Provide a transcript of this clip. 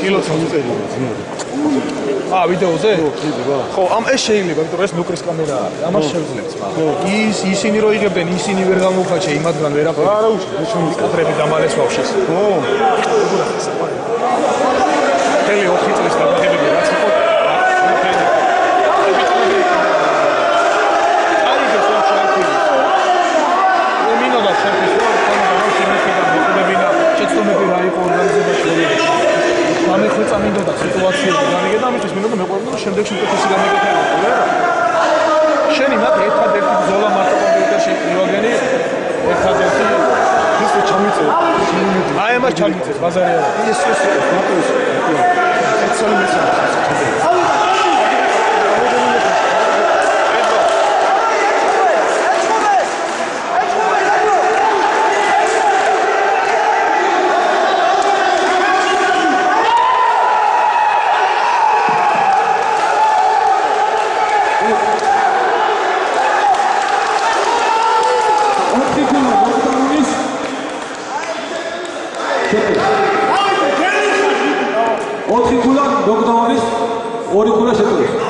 კილოც მიწერია ძინავდა. ვიდეოზე? ხო, ეს შეიძლება, იმიტომ რომ ეს ნუკრის კამერაა. ამას შევძლებთ, მაგრამ ისინი რო იღებდნენ, ისინი ვერ გამოვხაჩე იმათგან ვერაფერი. არა უშო, ჩემი კადრები დამალეს ბავშვის. ხო. თელი 4 წლის გადაღებები რაც იყო. წამინდოდა სიტუაციები განიგე და ამისთვის მინდოდა მეყვარდა რომ შემდეგში პროფესი განეკეთებოდი რა. შენი მაგ ერთადერთი ბრძოლა მარტო კომპიუტერში მივაგენი ერთადერთი ის ჩამიწევ. აი ამას ჩამიწევ ბაზარი არა. ეს მარტო ის. ეცოლი მეცადა. ოთხი ქულა ნოკდაუნის, ორი ქულა შეტყვის.